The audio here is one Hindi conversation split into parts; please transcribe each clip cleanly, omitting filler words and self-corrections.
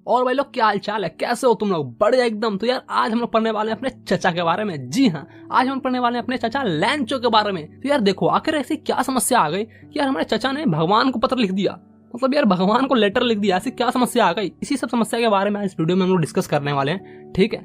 और भाई लोग क्या हाल चाल है, कैसे हो तुम लोग? बढ़िया एकदम। तो यार आज हम लोग पढ़ने वाले हैं अपने चचा के बारे में। जी हाँ, आज हम पढ़ने वाले हैं अपने चचा लैंचो के बारे में। तो यार देखो आखिर ऐसी क्या समस्या आ गई कि यार हमारे चचा ने भगवान को पत्र लिख दिया, मतलब यार भगवान को लेटर लिख दिया। ऐसी क्या समस्या आ गई, इसी सब समस्या के बारे में इस वीडियो में हम लोग डिस्कस करने वाले हैं, ठीक है।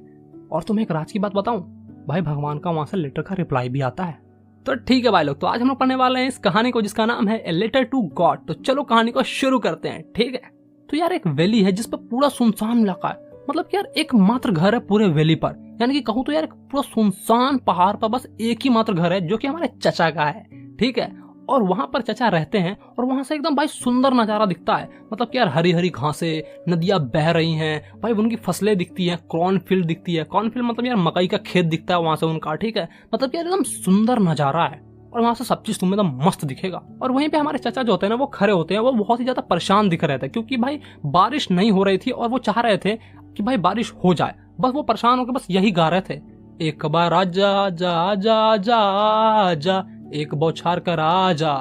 और तुम्हें एक राज की बात बताऊं भाई, भगवान का वहां से लेटर का रिप्लाई भी आता है। तो ठीक है भाई लोग, तो आज हम लोग पढ़ने वाले हैं इस कहानी को जिसका नाम है ए लेटर टू गॉड। तो चलो कहानी को शुरू करते हैं, ठीक है। तो यार एक वैली है जिस पर पूरा सुनसान इलाका है, मतलब कि यार एक मात्र घर है पूरे वैली पर, यानी कि कहूँ तो यार एक पूरा सुनसान पहाड़ पर बस एक ही मात्र घर है जो कि हमारे चचा का है, ठीक है। और वहां पर चचा रहते हैं और वहां से एकदम भाई सुंदर नजारा दिखता है, मतलब कि यार हरी हरी घासें, नदियां बह रही हैं भाई, उनकी फसलें दिखती हैं, कॉर्नफील्ड दिखती है। कॉर्नफील्ड मतलब यार मकई का खेत दिखता है वहां से उनका, ठीक है। मतलब यार एकदम सुंदर नजारा है और वहां से सब चीज तुम्हें एकदम मस्त दिखेगा। और वहीं पे हमारे चाचा जो होते हैं ना, वो खड़े होते हैं, वो बहुत ही ज्यादा परेशान दिख रहे थे क्योंकि भाई बारिश नहीं हो रही थी और वो चाह रहे थे कि भाई बारिश हो जाए। बस वो परेशान होकर बस यही गा रहे थे, एक बार आजा जा जा जा जा, एक बौछार कर आजा।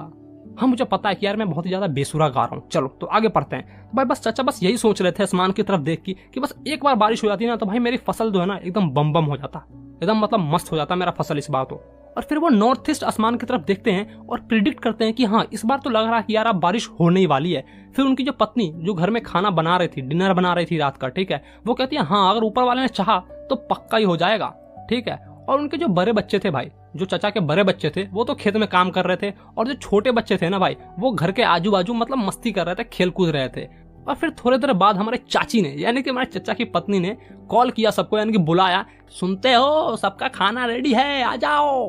हाँ मुझे पता है कि यार मैं बहुत ही ज्यादा बेसुरा गा रहा हूँ। चलो तो आगे पढ़ते हैं। तो भाई बस चाचा बस यही सोच रहे थे आसमान की तरफ देख कि बस एक बार बारिश हो जाती ना तो भाई मेरी फसल जो है ना एकदम बम बम हो जाता, एकदम मतलब मस्त हो जाता मेरा फसल इस बार तो। और फिर वो नॉर्थ ईस्ट आसमान की तरफ देखते हैं और प्रिडिक्ट करते हैं कि हाँ इस बार तो लग रहा है कि यार अब बारिश होने ही वाली है। फिर उनकी जो पत्नी जो घर में खाना बना रही थी, डिनर बना रही थी रात का, ठीक है, वो कहती है हाँ अगर ऊपर वाले ने चाहा तो पक्का ही हो जाएगा, ठीक है। और उनके जो बड़े बच्चे थे भाई, जो चचा के बड़े बच्चे थे, वो तो खेत में काम कर रहे थे और जो छोटे बच्चे थे ना भाई, वो घर के आजू बाजू मतलब मस्ती कर रहे थे, खेल कूद रहे थे। और फिर थोड़े देर बाद हमारे चाची ने, यानी कि हमारे चचा की पत्नी ने कॉल किया सबको, यानी कि बुलाया, सुनते हो सबका खाना रेडी है आ जाओ।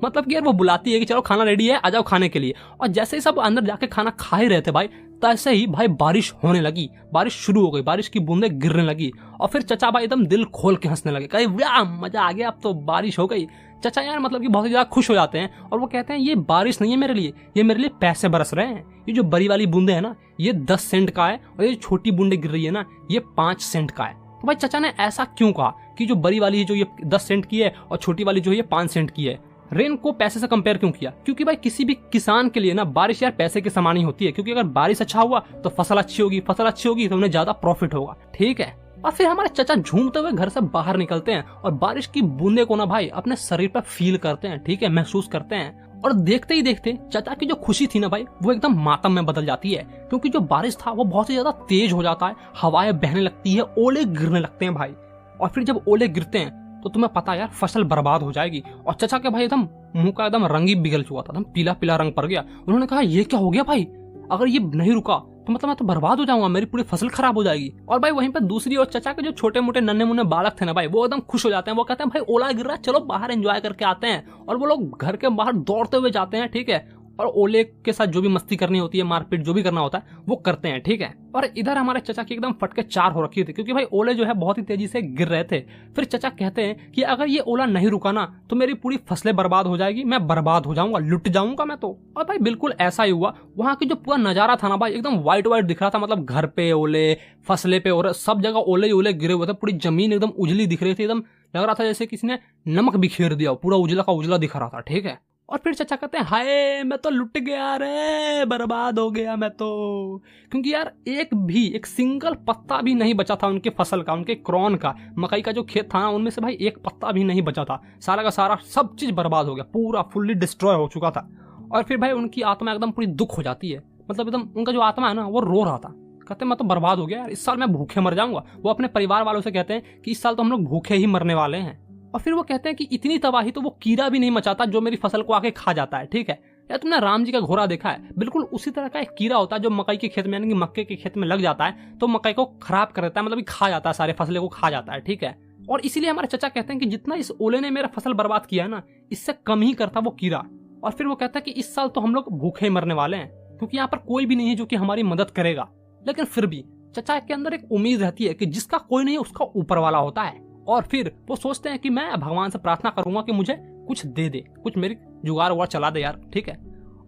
मतलब कि यार वो बुलाती है कि चलो खाना रेडी है आ जाओ खाने के लिए। और जैसे ही सब अंदर जाके खाना खा ही रहे थे भाई, तैसे ही भाई बारिश होने लगी, बारिश शुरू हो गई, बारिश की बूंदें गिरने लगी। और फिर चचा भाई एकदम दिल खोल के हंसने लगे, कहे वाह मजा आ गया, अब तो बारिश हो गई। चचा यार मतलब कि बहुत ही ज्यादा खुश हो जाते हैं और वो कहते हैं ये बारिश नहीं है मेरे लिए, ये मेरे लिए पैसे बरस रहे हैं। ये जो बड़ी वाली बूंदे है ना ये 10 सेंट का है और ये छोटी बूंदे गिर रही है ना ये 5 सेंट का है। तो भाई चचा ने ऐसा क्यों कहा कि जो बड़ी वाली है जो ये 10 सेंट की है और छोटी वाली जो है ये 5 सेंट की है? रेन को पैसे से कंपेयर क्यों किया? क्योंकि भाई किसी भी किसान के लिए ना बारिश यार पैसे के समान ही होती है, क्योंकि अगर बारिश अच्छा हुआ तो फसल अच्छी होगी, फसल अच्छी होगी तो उन्हें ज्यादा प्रॉफिट होगा, ठीक है। और फिर हमारे चचा झूमते हुए घर से बाहर निकलते हैं और बारिश की बूंदे को ना भाई अपने शरीर पर फील करते हैं, ठीक है, महसूस करते हैं। और देखते ही देखते चचा की जो खुशी थी ना भाई वो एकदम मातम में बदल जाती है, क्योंकि जो बारिश था वो बहुत ही ज्यादा तेज हो जाता है, हवाएं बहने लगती है, ओले गिरने लगते हैं भाई। और फिर जब ओले गिरते हैं तो तुम्हें पता है यार फसल बर्बाद हो जाएगी। और चचा के भाई एकदम मुंह का एकदम रंग ही बिगल चुका था, एकदम पीला पीला रंग पड़ गया। उन्होंने कहा ये क्या हो गया भाई, अगर ये नहीं रुका तो मतलब मैं तो बर्बाद हो जाऊंगा, मेरी पूरी फसल खराब हो जाएगी। और भाई वहीं पर दूसरी ओर चचा के जो छोटे मोटे नन्हे मुन्ने बालक थे ना भाई, वो एकदम खुश हो जाते हैं। वो कहते हैं भाई ओला गिर रहा है, चलो बाहर एंजॉय करके आते हैं। और वो लोग घर के बाहर दौड़ते हुए जाते हैं, ठीक है, और ओले के साथ जो भी मस्ती करनी होती है, मारपीट जो भी करना होता है वो करते हैं, ठीक है। और इधर हमारे चचा की एकदम फटके 4 हो रखी थी, क्योंकि भाई ओले जो है बहुत ही तेजी से गिर रहे थे। फिर चचा कहते हैं कि अगर ये ओला नहीं रुका ना तो मेरी पूरी फसलें बर्बाद हो जाएगी, मैं बर्बाद हो जाऊंगा, लुट जाऊंगा मैं तो। और भाई बिल्कुल ऐसा ही हुआ। वहां की जो पूरा नजारा था ना भाई एकदम व्हाइट व्हाइट दिख रहा था, मतलब घर पे ओले, फसले पे और सब जगह ओले ही ओले गिरे हुए थे। पूरी जमीन एकदम उजली दिख रही थी, एकदम लग रहा था जैसे किसी ने नमक बिखेर दिया, पूरा उजला का उजला दिख रहा था, ठीक है। और फिर चचा कहते हैं हाय मैं तो लुट गया रे, बर्बाद हो गया मैं तो, क्योंकि यार एक सिंगल पत्ता भी नहीं बचा था उनके फसल का, उनके क्रॉन का, मकई का जो खेत था ना उनमें से भाई एक पत्ता भी नहीं बचा था, सारा का सारा सब चीज बर्बाद हो गया, पूरा फुल्ली डिस्ट्रॉय हो चुका था। और फिर भाई उनकी आत्मा एकदम पूरी दुख हो जाती है, मतलब एकदम उनका जो आत्मा है ना वो रो रहा था, कहते हैं मैं तो बर्बाद हो गया यार, इस साल मैं भूखे मर जाऊंगा। वो अपने परिवार वालों से कहते हैं कि इस साल तो हम लोग भूखे ही मरने वाले हैं। और फिर वो कहते हैं कि इतनी तबाही तो वो कीड़ा भी नहीं मचाता जो मेरी फसल को आके खा जाता है, ठीक है। यार तुमने राम जी का घोड़ा देखा है, बिल्कुल उसी तरह का एक कीड़ा होता है जो मकई के खेत में, यानी कि मक्के के खेत में लग जाता है तो मकई को खराब कर देता है, मतलब खा जाता है, सारे फसलें को खा जाता है, ठीक है। और इसीलिए हमारे चचा कहते हैं कि जितना इस ओले ने मेरा फसल बर्बाद किया है ना, इससे कम ही करता वो कीड़ा। और फिर वो कहता है कि इस साल तो हम लोग भूखे मरने वाले हैं, क्योंकि यहाँ पर कोई भी नहीं है जो कि हमारी मदद करेगा। लेकिन फिर भी चचा के अंदर एक उम्मीद रहती है कि जिसका कोई नहीं है उसका ऊपर वाला होता है। और फिर वो सोचते हैं कि मैं भगवान से प्रार्थना करूंगा कि मुझे कुछ दे दे, कुछ मेरी जुगाड़ उगाड़ चला दे यार, ठीक है।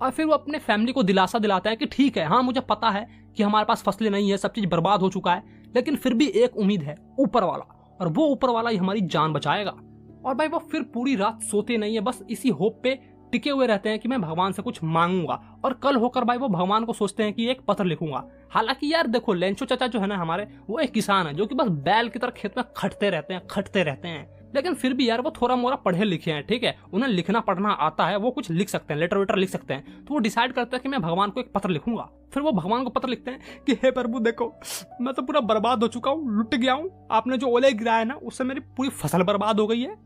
और फिर वो अपने फैमिली को दिलासा दिलाता है कि ठीक है, हाँ मुझे पता है कि हमारे पास फसलें नहीं है, सब चीज बर्बाद हो चुका है, लेकिन फिर भी एक उम्मीद है, ऊपर वाला, और वो ऊपर वाला ही हमारी जान बचाएगा। और भाई वो फिर पूरी रात सोते नहीं है, बस इसी होप पे टिके हुए रहते हैं कि मैं भगवान से कुछ मांगूंगा, और कल होकर भाई वो भगवान को सोचते हैं कि एक पत्र लिखूंगा। हालांकि यार देखो, लेंचो चाचा जो है ना हमारे, वो एक किसान है जो कि बस बैल की तरह खेत में खटते रहते हैं, लेकिन फिर भी यार वो थोड़ा मोड़ा पढ़े लिखे हैं, ठीक है, उन्हें लिखना पढ़ना आता है, वो कुछ लिख सकते हैं, लेटर वेटर लिख सकते हैं। तो वो डिसाइड करते हैं कि मैं भगवान को एक पत्र लिखूंगा। फिर वो भगवान को पत्र लिखते हैं कि हे प्रभु देखो, मैं तो पूरा बर्बाद हो चुका हूँ, लुट गया हूँ, आपने जो ओले गिराया ना उससे मेरी पूरी फसल बर्बाद हो गई है,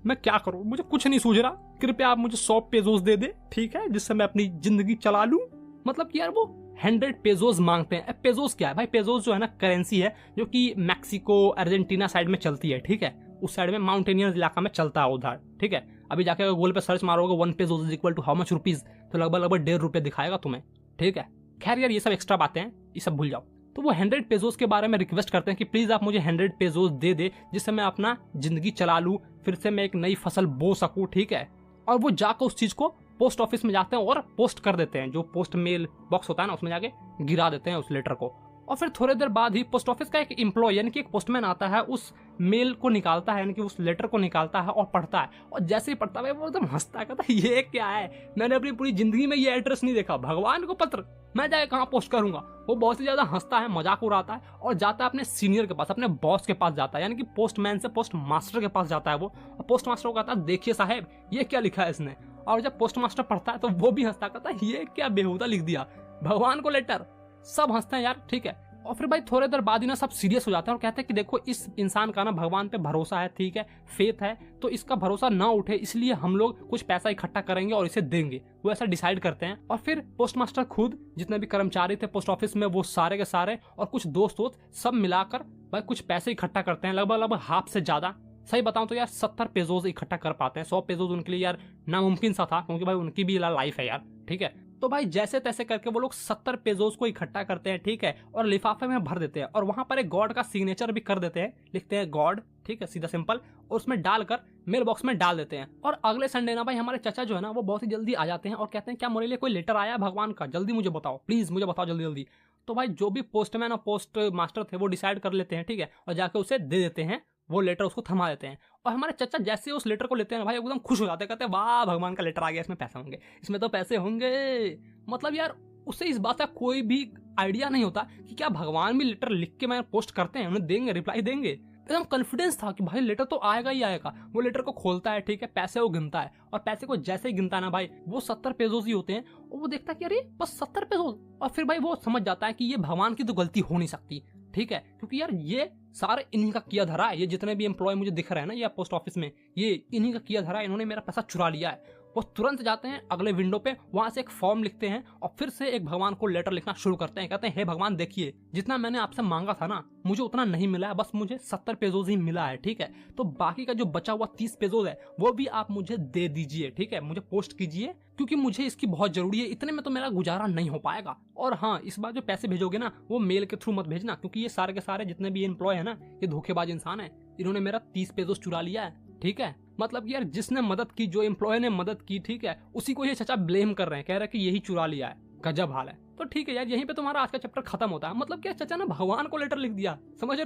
मैं क्या करूँ, मुझे कुछ नहीं सूझ रहा, कृपया आप मुझे 100 पेजोस दे दे, ठीक है, जिससे मैं अपनी जिंदगी चला लूं। मतलब कि यार वो 100 पेजोस मांगते हैं। पेजोस क्या है भाई? पेजोस जो है ना करेंसी है जो कि मैक्सिको अर्जेंटीना साइड में चलती है, ठीक है, उस साइड में माउंटेनियर्स इलाका में चलता है उधर, ठीक है। अभी जाके गूगल पे सर्च मारोगे 1 pesos is equal to how much rupees, तो लगभग ₹1.5 दिखाएगा तुम्हें, ठीक है। खैर यार ये सब एक्स्ट्रा बातें हैं, ये सब भूल जाओ। तो वो 100 पेजोस के बारे में रिक्वेस्ट करते हैं कि प्लीज आप मुझे 100 पेजोस दे दे, जिससे मैं अपना जिंदगी चला लूं, फिर से मैं एक नई फसल बो सकूं, ठीक है। और वो जाकर उस चीज को पोस्ट ऑफिस में जाते हैं और पोस्ट कर देते हैं, जो पोस्ट मेल बॉक्स होता है ना उसमें जाके गिरा देते हैं उस लेटर को। और फिर थोड़ी देर बाद ही पोस्ट ऑफिस का एक एम्प्लॉय यानी कि एक पोस्टमैन आता है, उस मेल को निकालता है, यानी कि उस लेटर को निकालता है और पढ़ता है। और जैसे ही पढ़ता है वो एकदम हंसता है, कहता है ये क्या है, मैंने अपनी पूरी जिंदगी में ये एड्रेस नहीं देखा, भगवान को पत्र, मैं जाके कहाँ पोस्ट करूंगा। वो बहुत ही ज्यादा हंसता है, मजाक उड़ाता है और जाता है अपने सीनियर के पास, अपने बॉस के पास जाता है, यानी कि पोस्टमैन से पोस्ट मास्टर के पास जाता है वो। और पोस्ट मास्टर को कहता है देखिए साहब ये क्या लिखा है इसने। और जब पोस्ट मास्टर पढ़ता है तो वो भी हंसता, कहता है ये क्या बेहुदा लिख दिया, भगवान को लेटर। सब हंसते हैं यार, ठीक है। और फिर भाई थोड़ी देर बाद ही ना सब सीरियस हो जाते हैं और कहते हैं कि देखो इस इंसान का ना भगवान पे भरोसा है, ठीक है, फेथ है, तो इसका भरोसा ना उठे, इसलिए हम लोग कुछ पैसा इकट्ठा करेंगे और इसे देंगे। वो ऐसा डिसाइड करते हैं। और फिर पोस्ट मास्टर खुद, जितने भी कर्मचारी थे पोस्ट ऑफिस में, वो सारे के सारे और कुछ दोस्त सब मिलाकर भाई कुछ पैसे इकट्ठा करते हैं, लगभग हाफ से ज्यादा। सही बताऊं तो यार 70 पेजोस इकट्ठा कर पाते हैं। 100 पेजोस उनके लिए यार नामुमकिन सा था, क्योंकि भाई उनकी भी लाइफ है यार, ठीक है। तो भाई जैसे तैसे करके वो लोग 70 पेजोस को इकट्ठा करते हैं, ठीक है, और लिफाफे में भर देते हैं और वहां पर एक गॉड का सिग्नेचर भी कर देते हैं, लिखते हैं गॉड, ठीक है, सीधा सिंपल, और उसमें डालकर मेल बॉक्स में डाल देते हैं। और अगले संडे ना भाई हमारे चाचा जो है ना वो बहुत ही जल्दी आ जाते हैं और कहते हैं क्या मेरे लिए कोई लेटर आया है भगवान का, जल्दी मुझे बताओ, प्लीज मुझे बताओ जल्दी जल्दी। तो भाई जो भी पोस्टमैन और पोस्ट मास्टर थे वो डिसाइड कर लेते हैं, ठीक है, और जाके उसे दे देते हैं, वो लेटर उसको थमा देते हैं। और हमारे चाचा जैसे उस लेटर को लेते हैं भाई एकदम खुश हो जाते हैं, कहते हैं वाह भगवान का लेटर आ गया, इसमें पैसे होंगे, इसमें तो पैसे होंगे। मतलब यार उससे इस बात का कोई भी आइडिया नहीं होता कि क्या भगवान भी लेटर लिख के मैं पोस्ट करते हैं, उन्हें देंगे, रिप्लाई देंगे। एकदम कॉन्फिडेंस था कि भाई लेटर तो आएगा ही आएगा। वो लेटर को खोलता है, ठीक है, पैसे वो गिनता है, और पैसे को जैसे ही गिनता है ना भाई, वो 70 पेजोस ही होते हैं, और वो देखता है कि अरे बस 70 पेजोस। और फिर भाई वो समझ जाता है कि ये भगवान की तो गलती हो नहीं सकती, ठीक है, क्योंकि यार ये सारे इन्हीं का किया धरा है, ये जितने भी एम्प्लॉय मुझे दिख रहे हैं ना ये पोस्ट ऑफिस में, ये इन्हीं का किया धरा है, इन्होंने मेरा पैसा चुरा लिया है। वो तुरंत जाते हैं अगले विंडो पे, वहां से एक फॉर्म लिखते हैं और फिर से एक भगवान को लेटर लिखना शुरू करते हैं। कहते हैं हे भगवान देखिए, जितना मैंने आपसे मांगा था ना मुझे उतना नहीं मिला है, बस मुझे 70 पेजोस ही मिला है, ठीक है, तो बाकी का जो बचा हुआ 30 पेजोस है वो भी आप मुझे दे दीजिए, ठीक है, मुझे पोस्ट कीजिए, क्योंकि मुझे इसकी बहुत जरूरी है, इतने में तो मेरा गुजारा नहीं हो पाएगा। और हाँ, इस बार जो पैसे भेजोगे ना वो मेल के थ्रू मत भेजना, क्योंकि ये सारे के सारे जितने भी एम्प्लॉय है ना ये धोखेबाज इंसान है, इन्होंने मेरा 30 पेजोस चुरा लिया है, ठीक है। मतलब यार जिसने मदद की, जो एम्प्लॉय ने मदद की, ठीक है, उसी को ये चाचा ब्लेम कर रहे हैं, कह रहे हैं कि यही चुरा लिया है, गजब हाल है। तो ठीक है यार, यहीं पे तुम्हारा आज का चैप्टर खत्म होता है। मतलब क्या चाचा ने भगवान को लेटर लिख दिया, समझ